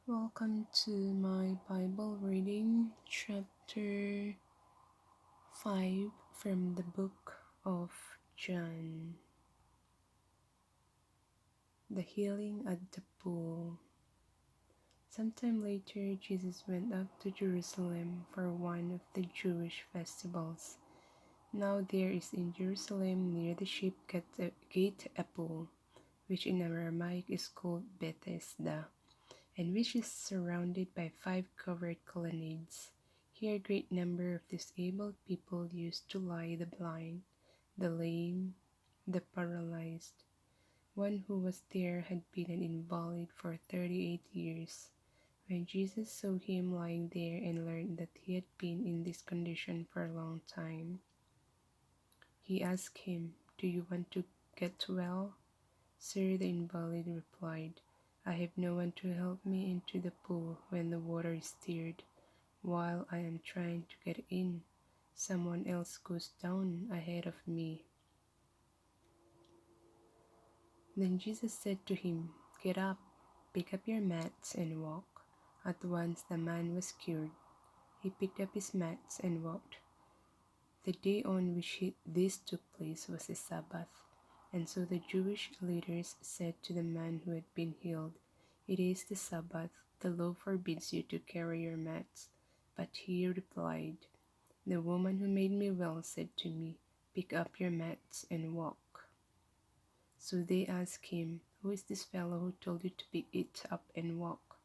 Welcome to my Bible reading, chapter 5 from the book of John. The healing at the pool. Sometime later, Jesus went up to Jerusalem for one of the Jewish festivals. Now there is in Jerusalem near the sheep gate a pool, which in Aramaic is called Bethesda, and which is surrounded by 5 covered colonnades. Here a great number of disabled people used to lie: the blind, the lame, the paralyzed. One who was there had been an invalid for 38 years. When Jesus saw him lying there and learned that he had been in this condition for a long time, he asked him, "Do you want to get well?" "Sir," the invalid replied, "I have no one to help me into the pool when the water is stirred. While I am trying to get in, someone else goes down ahead of me." Then Jesus said to him, "Get up, pick up your mats and walk." At once the man was cured. He picked up his mats and walked. The day on which this took place was a Sabbath. And so the Jewish leaders said to the man who had been healed, "It is the Sabbath. The law forbids you to carry your mats." But he replied, "The woman who made me well said to me, 'Pick up your mats and walk.'" So they asked him, "Who is this fellow who told you to pick it up and walk?"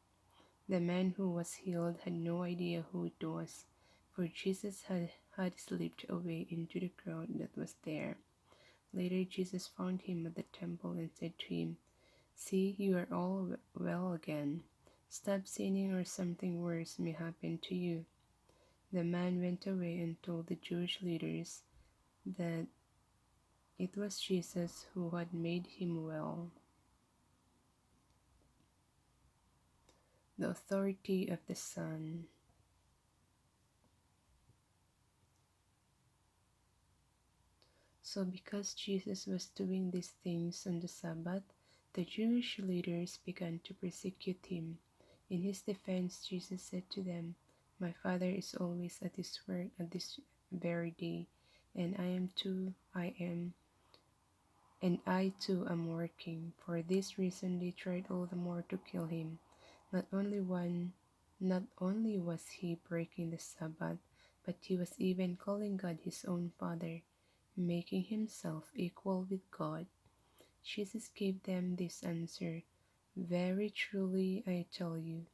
The man who was healed had no idea who it was, for Jesus had slipped away into the crowd that was there. Later Jesus found him at the temple and said to him, "See, you are all well again. Stop sinning or something worse may happen to you." The man went away and told the Jewish leaders that it was Jesus who had made him well. The authority of the Son. So because Jesus was doing these things on the Sabbath, the Jewish leaders began to persecute him. In his defense, Jesus said to them, "My Father is always at his work at this very day, and I too am working." For this reason they tried all the more to kill him. Not only was he breaking the Sabbath, but he was even calling God his own Father, making himself equal with God. Jesus gave them this answer, "Very truly I tell you,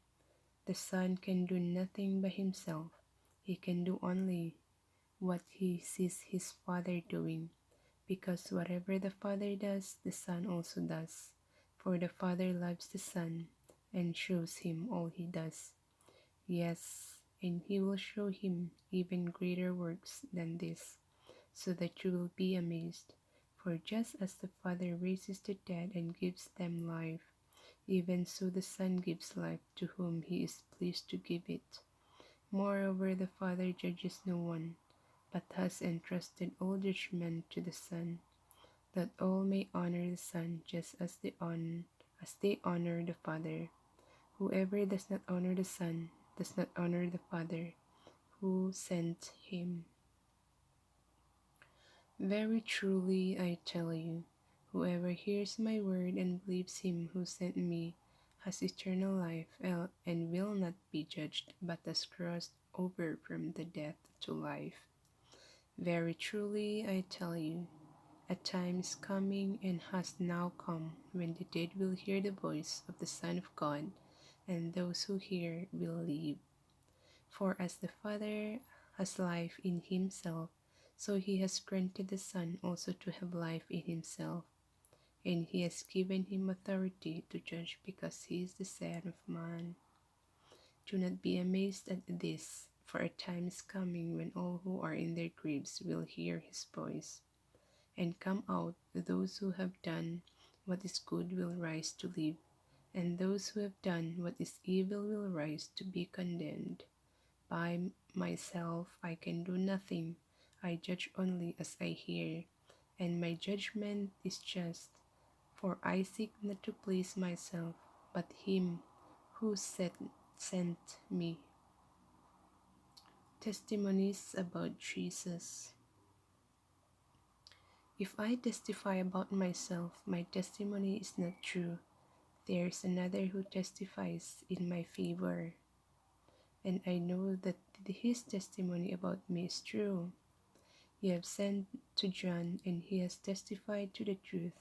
the Son can do nothing by himself. He can do only what he sees his Father doing, because whatever the Father does, the Son also does. For the Father loves the Son and shows him all he does. Yes, and he will show him even greater works than this, so that you will be amazed. For just as the Father raises the dead and gives them life, even so the Son gives life to whom he is pleased to give it. Moreover, the Father judges no one, but has entrusted all judgment to the Son, that all may honor the Son just as they honor the Father. Whoever does not honor the Son does not honor the Father who sent him. Very truly I tell you, whoever hears my word and believes him who sent me has eternal life and will not be judged, but has crossed over from the death to life. Very truly I tell you, a time is coming and has now come when the dead will hear the voice of the Son of God, and those who hear will live. For as the Father has life in himself, so he has granted the Son also to have life in himself, and he has given him authority to judge because he is the Son of Man. Do not be amazed at this, for a time is coming when all who are in their graves will hear his voice and come out. Those who have done what is good will rise to live, and those who have done what is evil will rise to be condemned. By myself I can do nothing. I judge only as I hear, and my judgment is just. For I seek not to please myself, but him who sent me. Testimonies about Jesus. If I testify about myself, my testimony is not true. There's another who testifies in my favor, and I know that his testimony about me is true. You have sent to John, and he has testified to the truth.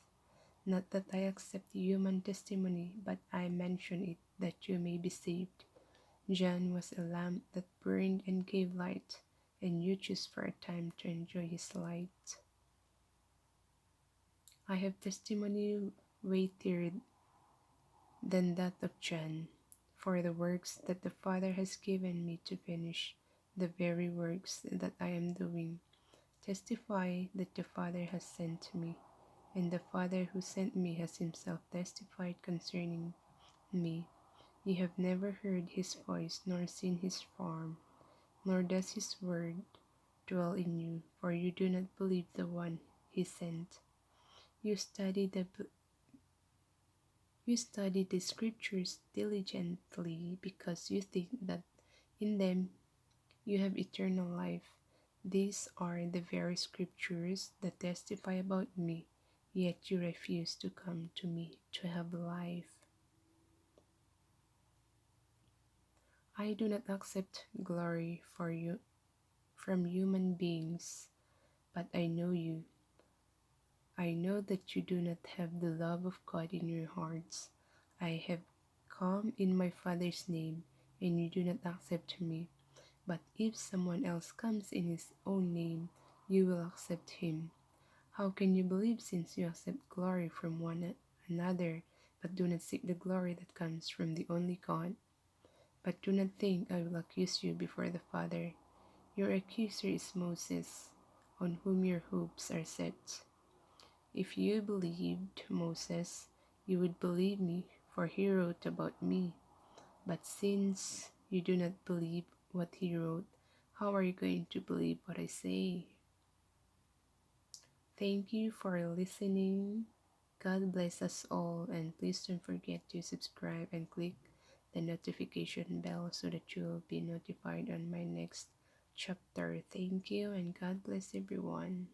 Not that I accept human testimony, but I mention it that you may be saved. John was a lamp that burned and gave light, and you choose for a time to enjoy his light. I have testimony weightier than that of John, for the works that the Father has given me to finish, the very works that I am doing, testify that the Father has sent me, and the Father who sent me has himself testified concerning me. You have never heard his voice nor seen his form, nor does his word dwell in you, for you do not believe the one he sent. You study the scriptures diligently because you think that in them you have eternal life. These are the very scriptures that testify about me, yet you refuse to come to me to have life. I do not accept glory for you from human beings, but I know you. I know that you do not have the love of God in your hearts. I have come in my Father's name, and you do not accept me. But if someone else comes in his own name, you will accept him. How can you believe since you accept glory from one another, but do not seek the glory that comes from the only God? But do not think I will accuse you before the Father. Your accuser is Moses, on whom your hopes are set. If you believed Moses, you would believe me, for he wrote about me. But since you do not believe what he wrote, how are you going to believe what I say? Thank you for listening. God bless us all, and please don't forget to subscribe and click the notification bell so that you'll be notified on my next chapter. Thank you, and God bless everyone.